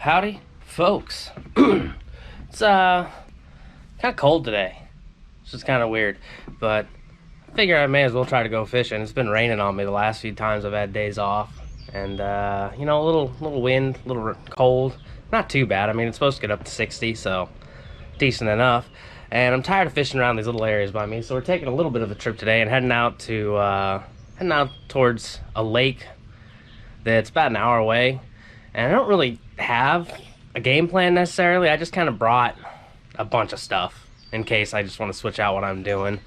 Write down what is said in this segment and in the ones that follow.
Howdy, folks. It's kind of cold today. It's just kind of weird, but I figure I may as well try to go fishing. It's been raining on me the last few times I've had days off, and you know, a little wind, a little cold. Not too bad. I mean, it's supposed to get up to 60, so decent enough. And I'm tired of fishing around these little areas by me, so we're taking a little bit of a trip today and heading out towards a lake that's about an hour away. And I don't really have a game plan necessarily. I just kind of brought a bunch of stuff in case I just want to switch out what I'm doing.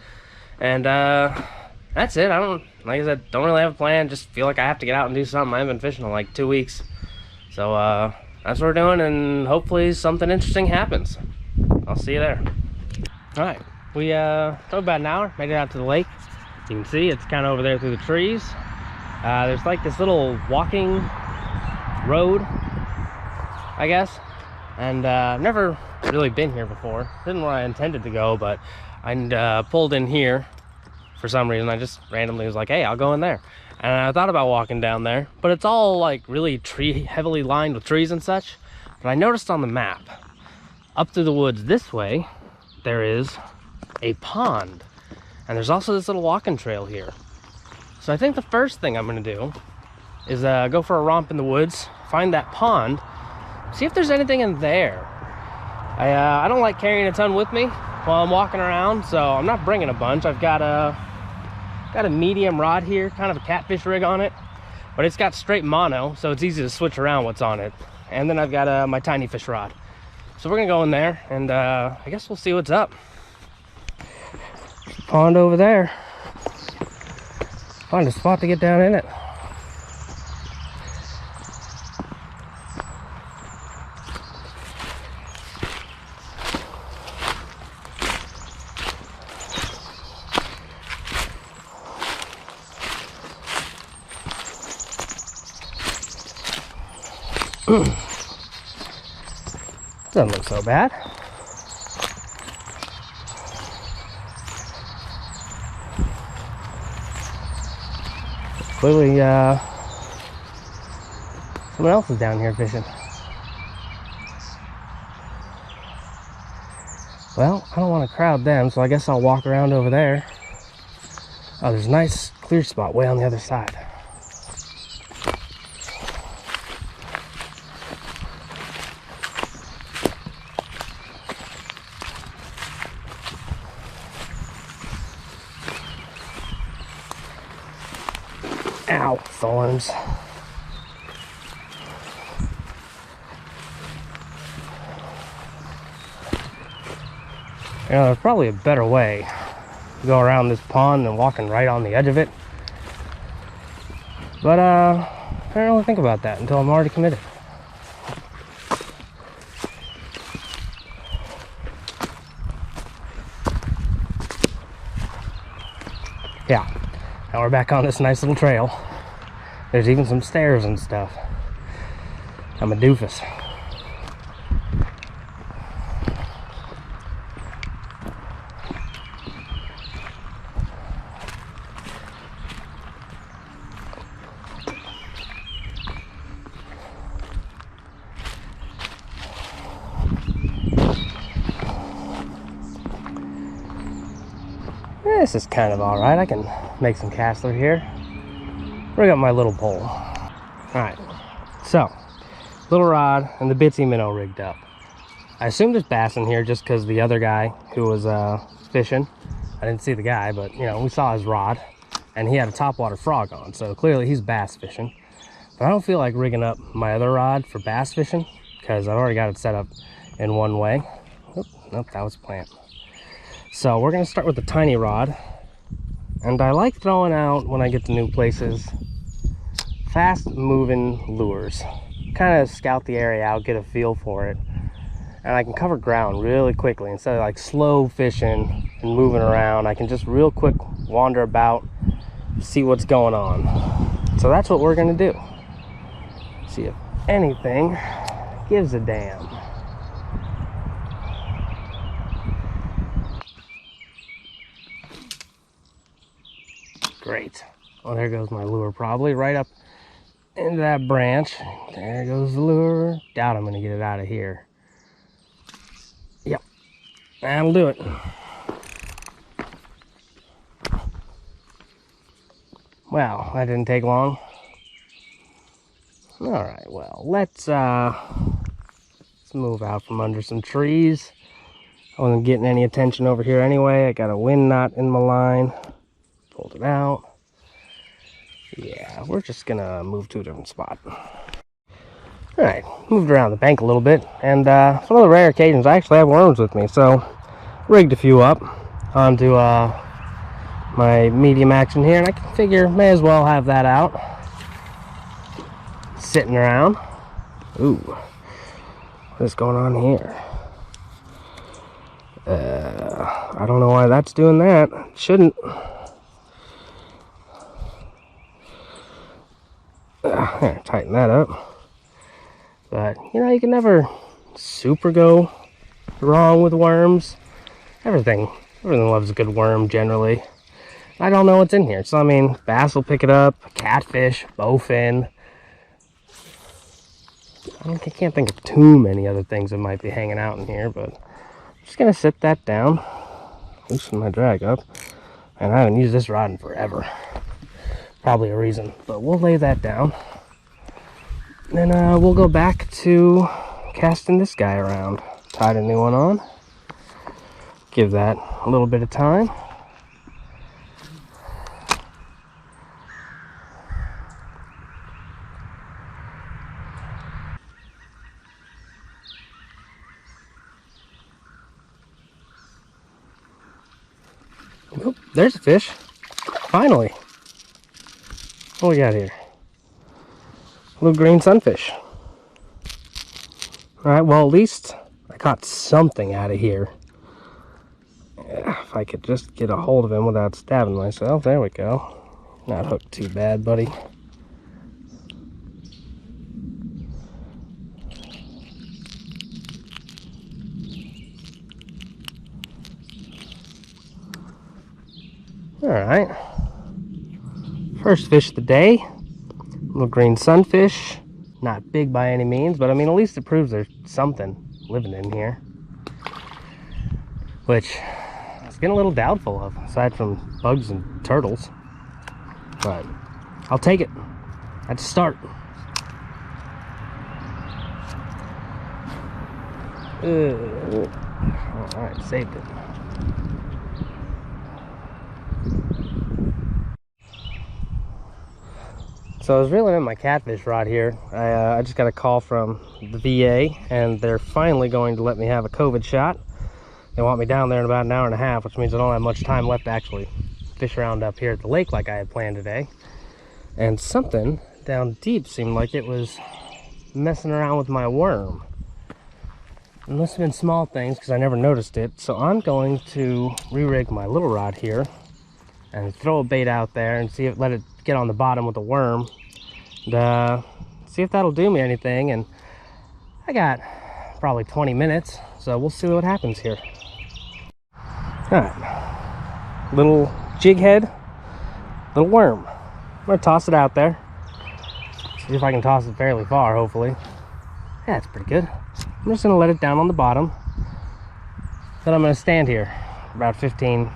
And that's it. Like I said, don't really have a plan. Just feel like I have to get out and do something. I haven't been fishing in like 2 weeks. So that's what we're doing, and hopefully something interesting happens. I'll see you there. All right, we drove about an hour, made it out to the lake. You can see it's kind of over there through the trees. There's like this little walking road, I guess, and I've never really been here before. Didn't where I intended to go, but I pulled in here for some reason. I just randomly was like, hey, I'll go in there, and I thought about walking down there, but it's all like really heavily lined with trees and such. But I noticed on the map up through the woods this way there is a pond, and there's also this little walking trail here. So I think the first thing I'm gonna do is go for a romp in the woods, find that pond, see if there's anything in there. I don't like carrying a ton with me while I'm walking around, so I'm not bringing a bunch. I've got a medium rod here, kind of a catfish rig on it, but it's got straight mono, so it's easy to switch around what's on it. And then I've got my tiny fish rod. So we're gonna go in there, and I guess we'll see what's up. Pond over there. Find a spot to get down in it. Doesn't look so bad. Clearly, someone else is down here fishing. Well, I don't want to crowd them, so I guess I'll walk around over there. Oh, there's a nice clear spot way on the other side. Ow, thorns. You know, there's probably a better way to go around this pond than walking right on the edge of it. But I don't really think about that until I'm already committed. Yeah. Now we're back on this nice little trail. There's even some stairs and stuff. I'm a doofus. This is kind of all right. I can make some casts through here. Rig up my little pole. All right, so little rod and the Bitsy minnow rigged up. I assume there's bass in here just because the other guy who was fishing, I didn't see the guy, but you know, we saw his rod and he had a topwater frog on, so clearly he's bass fishing. But I don't feel like rigging up my other rod for bass fishing because I've already got it set up in one way. Nope, that was a plant. So we're gonna start with the tiny rod, and I like throwing out, when I get to new places, fast moving lures. Kind of scout the area out, get a feel for it, and I can cover ground really quickly. Instead of like slow fishing and moving around, I can just real quick wander about, see what's going on. So that's what we're gonna do. See if anything gives a damn. Great. Well, there goes my lure, probably right up into that branch. There goes the lure. Doubt I'm gonna get it out of here. Yep, that'll do it. Well, that didn't take long. All right, well, let's move out from under some trees. I wasn't getting any attention over here anyway. I got a wind knot in my line. Pulled it out. Yeah, we're just gonna move to a different spot. All right, moved around the bank a little bit, and it's one of the rare occasions I actually have worms with me, so rigged a few up onto my medium action here, and I can figure may as well have that out. Sitting around. Ooh, what is going on here? I don't know why that's doing that. It shouldn't. There, tighten that up. But, you know, you can never super go wrong with worms. Everything loves a good worm, generally. I don't know what's in here. So, I mean, bass will pick it up, catfish, bowfin. I can't think of too many other things that might be hanging out in here, but I'm just going to sit that down, loosen my drag up, and I haven't used this rod in forever. Probably a reason, but we'll lay that down. Then we'll go back to casting this guy around. Tied a new one on. Give that a little bit of time. Oop, there's a fish. Finally. What we got here? Little green sunfish. Alright, well, at least I caught something out of here. Yeah, if I could just get a hold of him without stabbing myself. There we go. Not hooked too bad, buddy. Alright. First fish of the day. Little green sunfish. Not big by any means, but I mean, at least it proves there's something living in here. Which I was getting a little doubtful of, aside from bugs and turtles. But I'll take it. That's a start. Alright, saved it. So I was reeling in my catfish rod here. I just got a call from the VA, and they're finally going to let me have a COVID shot. They want me down there in about an hour and a half, which means I don't have much time left to actually fish around up here at the lake like I had planned today. And something down deep seemed like it was messing around with my worm. It must have been small things because I never noticed it. So I'm going to re-rig my little rod here and throw a bait out there and see if let it get on the bottom with the worm. And see if that'll do me anything. And I got probably 20 minutes, so we'll see what happens here. Alright, little jig head, little worm. I'm gonna toss it out there. See if I can toss it fairly far, hopefully. Yeah, it's pretty good. I'm just gonna let it down on the bottom. Then I'm gonna stand here for about 15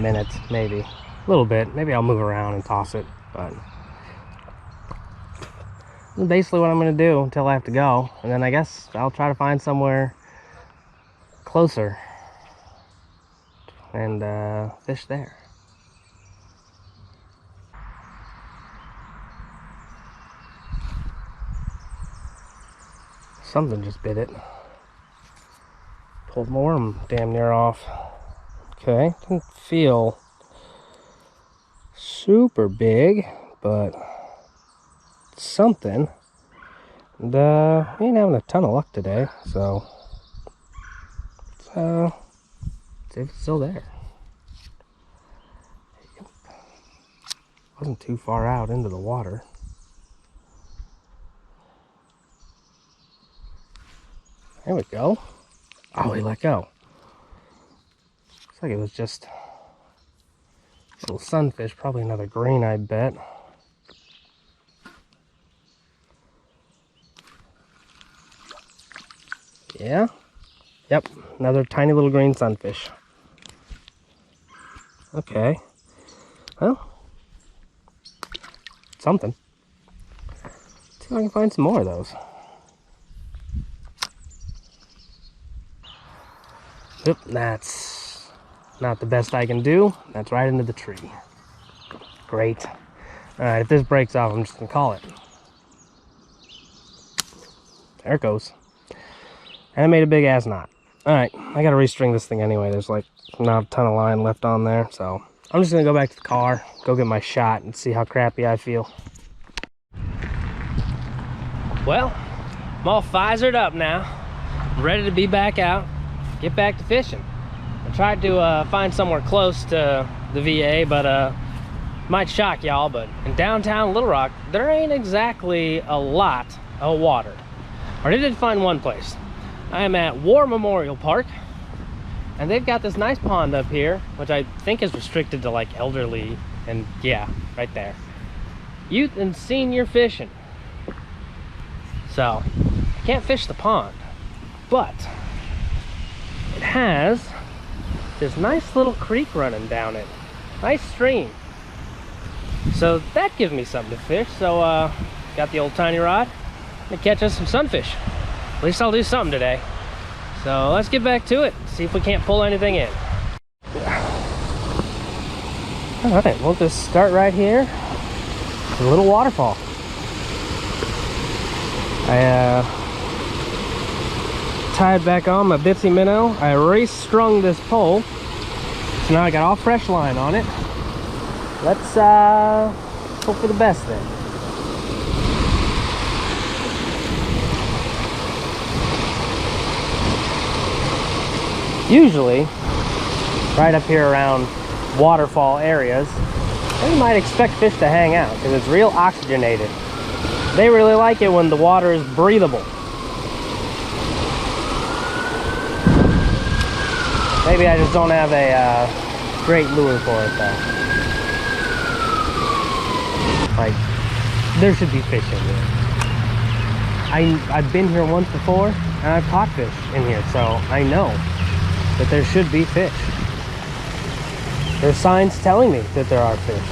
minutes, maybe. A little bit. Maybe I'll move around and toss it, but that's basically what I'm gonna do until I have to go. And then I guess I'll try to find somewhere closer and fish there. Something just bit it. Pulled my worm damn near off. Okay, didn't feel super big, but something. And we ain't having a ton of luck today, so let's see if it's still there. Yep. Wasn't too far out into the water. There we go. Oh, he let go. Looks like it was just a little sunfish, probably another green, I bet. Yeah. Yep, another tiny little green sunfish. Okay. Well, something. Let's see if I can find some more of those. Yep, that's not the best I can do. That's right into the tree. Great. Alright, if this breaks off, I'm just gonna call it. There it goes. And I made a big ass knot. Alright, I gotta restring this thing anyway. There's like not a ton of line left on there, so I'm just gonna go back to the car, go get my shot, and see how crappy I feel. Well, I'm all fizered up now. I'm ready to be back out, get back to fishing. I tried to find somewhere close to the VA, but might shock y'all, but in downtown Little Rock, there ain't exactly a lot of water. Or I did find one place. I am at War Memorial Park, and they've got this nice pond up here, which I think is restricted to like elderly, and yeah, right there. Youth and senior fishing. So, I can't fish the pond, but it has this nice little creek running down it. Nice stream. So that gives me something to fish. So got the old tiny rod to catch us some sunfish. At least I'll do something today. So let's get back to it, see if we can't pull anything in. All right, we'll just start right here. A little waterfall. I tied back on my Bitsy minnow. I restrung this pole, so now I got all fresh line on it. Let's hope for the best then. Usually, right up here around waterfall areas, you might expect fish to hang out because it's real oxygenated. They really like it when the water is breathable. Maybe I just don't have a great lure for it though. Like, there should be fish in here. I've been here once before and I've caught fish in here, so I know that there should be fish. There's signs telling me that there are fish.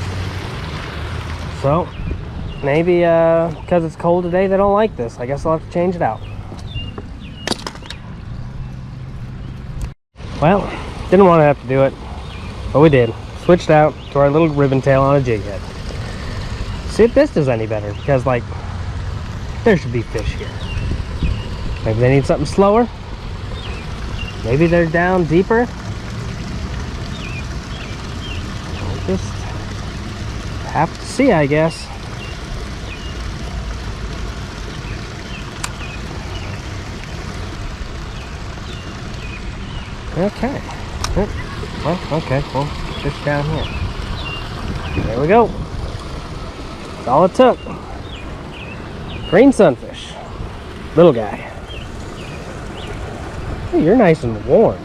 So maybe because it's cold today they don't like this. I guess I'll have to change it out. Well, didn't want to have to do it, but we did. Switched out to our little ribbon tail on a jig head. See if this does any better, because like there should be fish here. Maybe they need something slower. Maybe they're down deeper. We'll just have to see, I guess. Okay. Well, okay, we'll fish down here. There we go. That's all it took. Green sunfish. Little guy. Hey, you're nice and warm.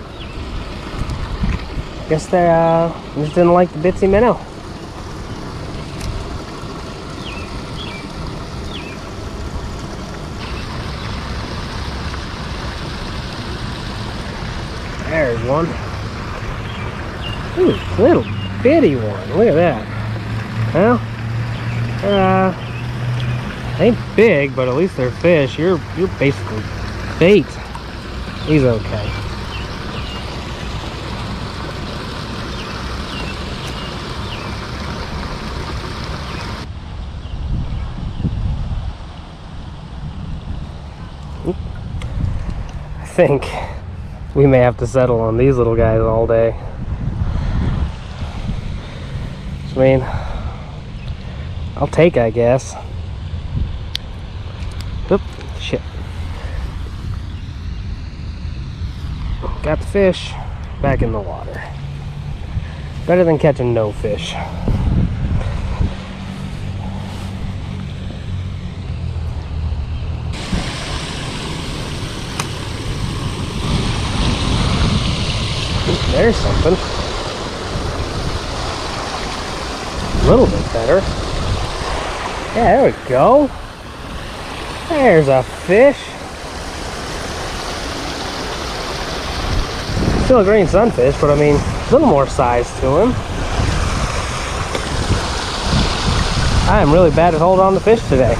Guess they just didn't like the Bitsy minnow. There's one. Ooh, little bitty one. Look at that. Well, ain't big, but at least they're fish. You're basically bait. He's okay. I think we may have to settle on these little guys all day. I mean, I'll take, I guess. Oop, shit. Got the fish back in the water. Better than catching no fish. There's something. A little bit better. Yeah, there we go. There's a fish. Still a green sunfish, but I mean, a little more size to him. I am really bad at holding on to fish today.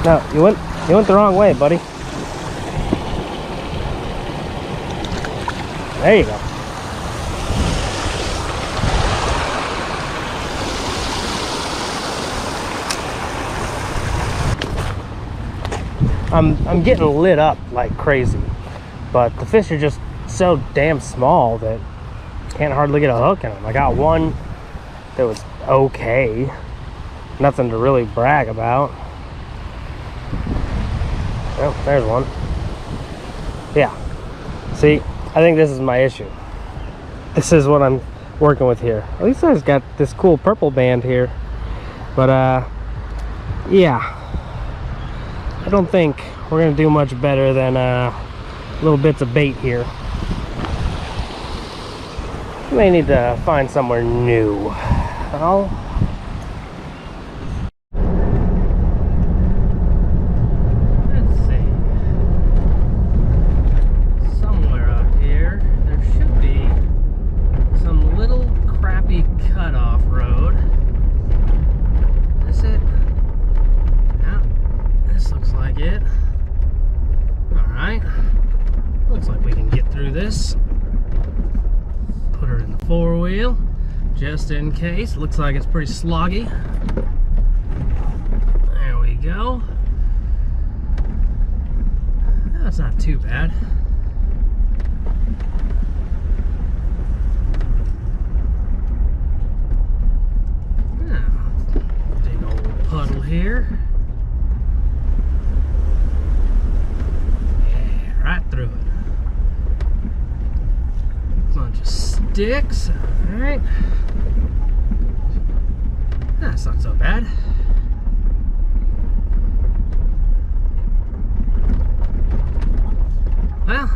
No, you went the wrong way, buddy. There you go. I'm getting lit up like crazy, but the fish are just so damn small that can't hardly get a hook in them. I got one that was okay, nothing to really brag about. Oh, there's one. Yeah, see, I think this is my issue. This is what I'm working with here. At least I've got this cool purple band here, but yeah, I don't think we're gonna do much better than little bits of bait here. We may need to find somewhere new. Let's see. Somewhere out here, there should be some little crappy cutoff road. Is it? Yeah, this looks like it. Alright. Looks like we can get through this. Put her in the four-wheel, just in case. Looks like it's pretty sloggy. There we go. That's not too bad. Big old puddle here. Yeah, right through it. Bunch of sticks. All right. That's not so bad. Well,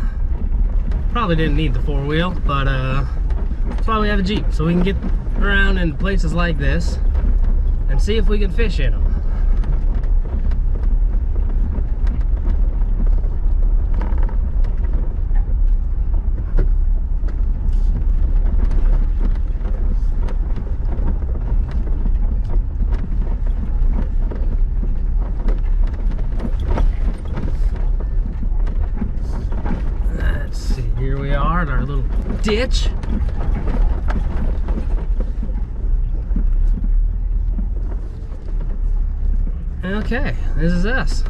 probably didn't need the four-wheel, but that's why we have a Jeep, so we can get around in places like this and see if we can fish in them. Here we are at our little ditch. Okay, this is us.